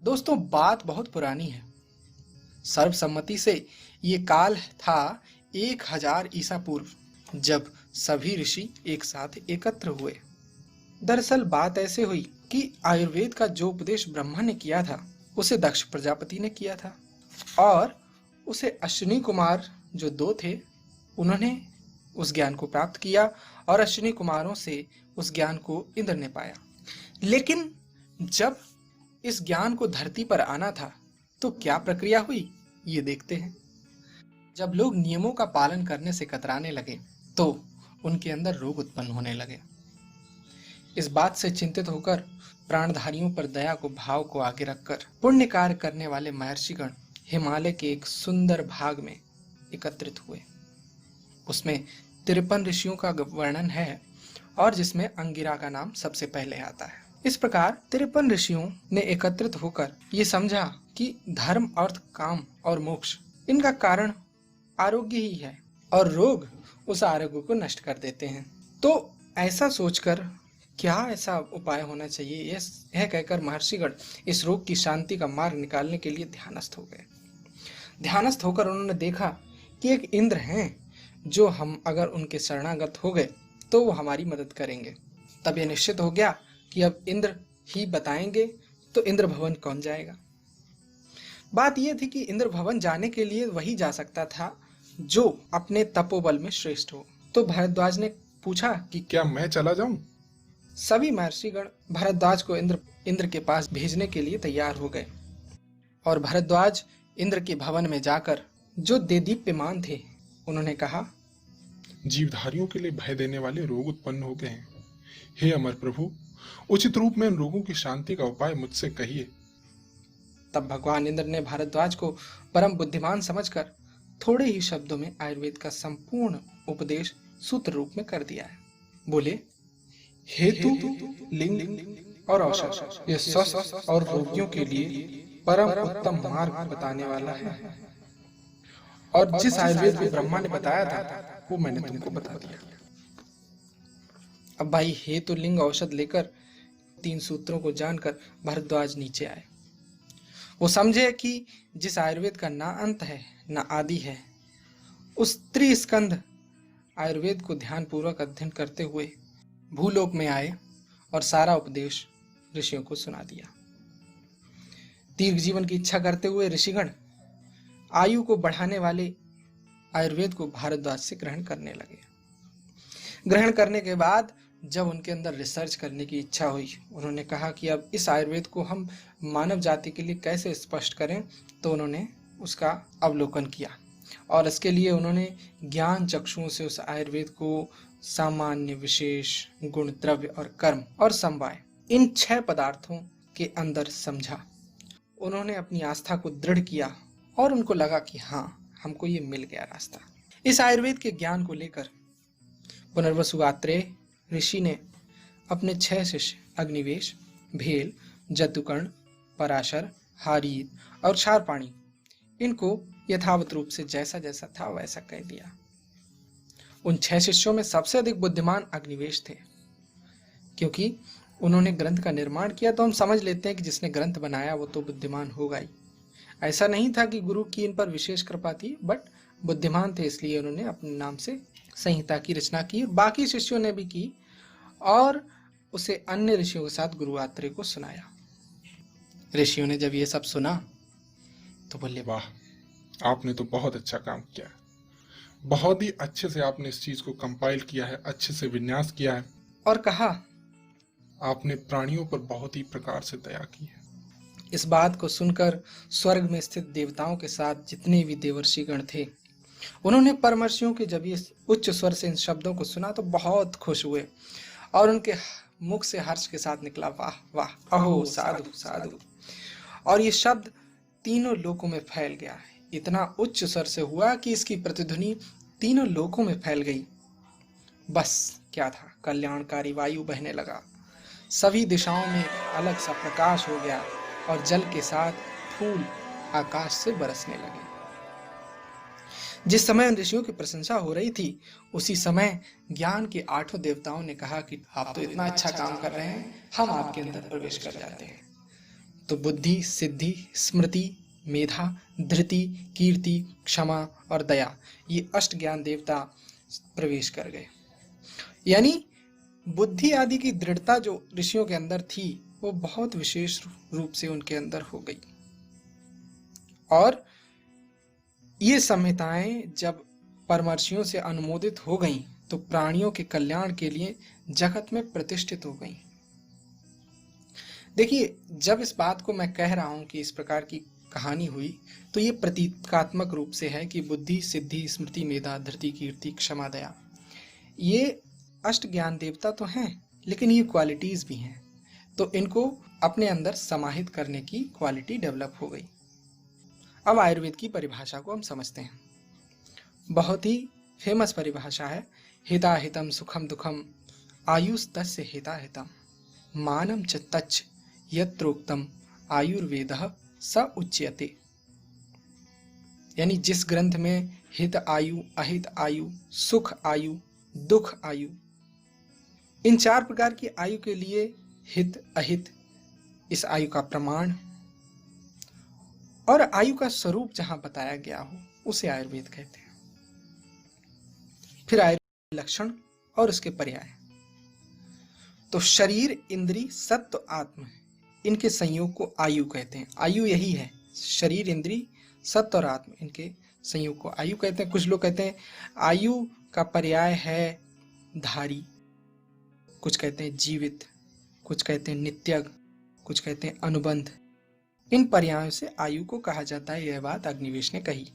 दोस्तों, बात बहुत पुरानी है। सर्वसम्मति से ये काल था 1000 ईसा पूर्व, जब सभी ऋषि एक साथ एकत्र हुए। दरअसल बात ऐसे हुई कि आयुर्वेद का जो उपदेश ब्रह्मा ने किया था उसे दक्ष प्रजापति ने किया था, और उसे अश्विनी कुमार जो 2 थे उन्होंने उस ज्ञान को प्राप्त किया, और अश्विनी कुमारों से उस ज्ञान को इंद्र ने पाया। लेकिन जब इस ज्ञान को धरती पर आना था तो क्या प्रक्रिया हुई, ये देखते हैं। जब लोग नियमों का पालन करने से कतराने लगे तो उनके अंदर रोग उत्पन्न होने लगे। इस बात से चिंतित होकर प्राणधारियों पर दया को भाव को आगे रखकर पुण्य कार्य करने वाले महर्षिगण हिमालय के एक सुंदर भाग में एकत्रित हुए। उसमें 53 ऋषियों का वर्णन है, और जिसमें अंगिरा का नाम सबसे पहले आता है। इस प्रकार 53 ऋषियों ने एकत्रित होकर ये समझा कि धर्म, अर्थ, काम और मोक्ष इनका कारण आरोग्य ही है, और रोग उस आरोग्य को नष्ट कर देते हैं। तो ऐसा सोचकर क्या ऐसा उपाय होना चाहिए, यह कहकर महर्षिगण इस रोग की शांति का मार्ग निकालने के लिए ध्यानस्थ हो गए। ध्यानस्थ होकर उन्होंने देखा कि एक इंद्र हैं जो हम अगर उनके शरणागत हो गए तो वो हमारी मदद करेंगे। तब यह निश्चित हो गया कि अब इंद्र ही बताएंगे तो इंद्र भवन कौन जाएगा। बात यह थी कि इंद्र भवन जाने के लिए वही जा सकता था जो अपने तपोबल में श्रेष्ठ हो। तो भरद्वाज ने पूछा कि क्या मैं चला जाऊं? सभी महर्षिगण भरद्वाज को इंद्र के पास भेजने के लिए तैयार हो गए, और भरद्वाज इंद्र के भवन में जाकर जो देदीप्यमान थे उन्होंने कहा, जीवधारियों के लिए भय देने वाले रोग उत्पन्न हो गए हैं। हे अमर प्रभु, उचित रूप में उन रोगों की शांति का उपाय मुझसे कहिए। तब भगवान इंद्र ने भारद्वाज को परम बुद्धिमान समझकर थोड़े ही शब्दों में आयुर्वेद का संपूर्ण उपदेश सूत्र रूप में कर दिया है। बोले, हेतु, लिंग और औषध ये स्वस्थ और रोगियों के लिए परम उत्तम मार्ग बताने वाला है, और जिस आयुर्वेद को ब्रह्मा ने बताया था वो मैंने तुमको बता दिया। अब भाई हेतु, लिंग, औषध लेकर 3 सूत्रों को जानकर भरद्वाज नीचे आए। वो समझे कि जिस आयुर्वेद का ना अंत है ना आदि है, उस त्रिस्कंध आयुर्वेद को ध्यान पूर्वक अध्ययन करते हुए भूलोक में आए और सारा उपदेश ऋषियों को सुना दिया। दीर्घ जीवन की इच्छा करते हुए ऋषिगण आयु को बढ़ाने वाले आयुर्वेद को भारद्वाज से ग्रहण करने लगे। ग्रहण करने के बाद जब उनके अंदर रिसर्च करने की इच्छा हुई, उन्होंने कहा कि अब इस आयुर्वेद को हम मानव जाति के लिए कैसे स्पष्ट करें। तो उन्होंने उसका अवलोकन किया, और इसके लिए उन्होंने ज्ञान चक्षुओं से उस आयुर्वेद को सामान्य, विशेष, गुण, द्रव्य और कर्म और समवाय इन 6 पदार्थों के अंदर समझा। उन्होंने अपनी आस्था को दृढ़ किया और उनको लगा कि हाँ, हमको ये मिल गया रास्ता। इस आयुर्वेद के ज्ञान को लेकर पुनर्वसु आत्रेय ऋषि ने अपने 6 शिष्य अग्निवेश, भेल, जतुकर्ण, पराशर, हारीत और क्षारपाणी इनको यथावत रूप से जैसा जैसा था वैसा कह दिया। उन 6 शिष्यों में सबसे अधिक बुद्धिमान अग्निवेश थे, क्योंकि उन्होंने ग्रंथ का निर्माण किया। तो हम समझ लेते हैं कि जिसने ग्रंथ बनाया वो तो बुद्धिमान होगा ही। ऐसा नहीं था कि गुरु की इन पर विशेष कृपा थी, बट बुद्धिमान थे, इसलिए उन्होंने अपने नाम से संहिता की रचना की। बाकी शिष्यों ने भी की, और उसे अन्य ऋषियों के साथ गुरु आत्रेय को सुनाया। ऋषियों ने जब ये सब सुना तो बोले, वाह, आपने तो बहुत अच्छा काम किया है। बहुत ही अच्छे से आपने इस चीज को कंपाइल किया है, अच्छे से विन्यास किया है, और कहा, आपने प्राणियों पर बहुत ही प्रकार से दया की है। इस बात को सुनकर स्वर्ग में स्थित देवताओं के साथ जितने भी देवर्षिगण थे, उन्होंने परमर्षियों के जब ये उच्च स्वर से इन शब्दों को सुना तो बहुत खुश हुए, और उनके मुख से हर्ष के साथ निकला, वाह वाह, अहो साधु साधु। और ये शब्द तीनों लोकों में फैल गया। इतना उच्च स्वर से हुआ कि इसकी प्रतिध्वनि तीनों लोकों में फैल गई। बस क्या था, कल्याणकारी वायु बहने लगा, सभी दिशाओं में अलग सा प्रकाश हो गया, और जल के साथ फूल आकाश से बरसने लगे। जिस समय उन ऋषियों की प्रशंसा हो रही थी, उसी समय ज्ञान के 8 देवताओं ने कहा कि आप तो इतना अच्छा काम कर रहे हैं, हम आपके अंदर प्रवेश कर जाते हैं। तो बुद्धि, सिद्धि, स्मृति, मेधा, धृति, कीर्ति, क्षमा और दया, ये अष्ट ज्ञान देवता प्रवेश कर गए। यानी बुद्धि आदि की दृढ़ता जो ऋषियों के अंदर थी वो बहुत विशेष रूप से उनके अंदर हो गई। और ये संहिताएं जब परमर्शियों से अनुमोदित हो गईं तो प्राणियों के कल्याण के लिए जगत में प्रतिष्ठित हो गईं। देखिए, जब इस बात को मैं कह रहा हूं कि इस प्रकार की कहानी हुई तो ये प्रतीकात्मक रूप से है कि बुद्धि, सिद्धि, स्मृति, मेधा, धृति, कीर्ति, क्षमा, दया, ये अष्ट ज्ञान देवता तो हैं, लेकिन ये क्वालिटीज भी हैं, तो इनको अपने अंदर समाहित करने की क्वालिटी डेवलप हो गई। अब आयुर्वेद की परिभाषा को हम समझते हैं। बहुत ही फेमस परिभाषा है, हिताहितम सुखम दुखम आयुस्तस्य हिताहितम मानम च तच्च यत्रोक्तम आयुर्वेदः स उच्यते। यानी जिस ग्रंथ में हित आयु, अहित आयु, सुख आयु, दुख आयु, इन चार प्रकार की आयु के लिए हित, अहित, इस आयु का प्रमाण और आयु का स्वरूप जहां बताया गया हो उसे आयुर्वेद कहते हैं। फिर आयुर्वेद लक्षण और उसके पर्याय। तो शरीर, इंद्री, सत्व, आत्म, इनके संयोग को आयु कहते हैं। आयु यही है, शरीर, इंद्री, सत्व और आत्म, इनके संयोग को आयु कहते हैं। कुछ लोग कहते हैं आयु का पर्याय है धारी, कुछ कहते हैं जीवित, कुछ कहते हैं नित्यग, कुछ कहते हैं अनुबंध। इन पर्यायों से आयु को कहा जाता है, यह बात अग्निवेश ने कही।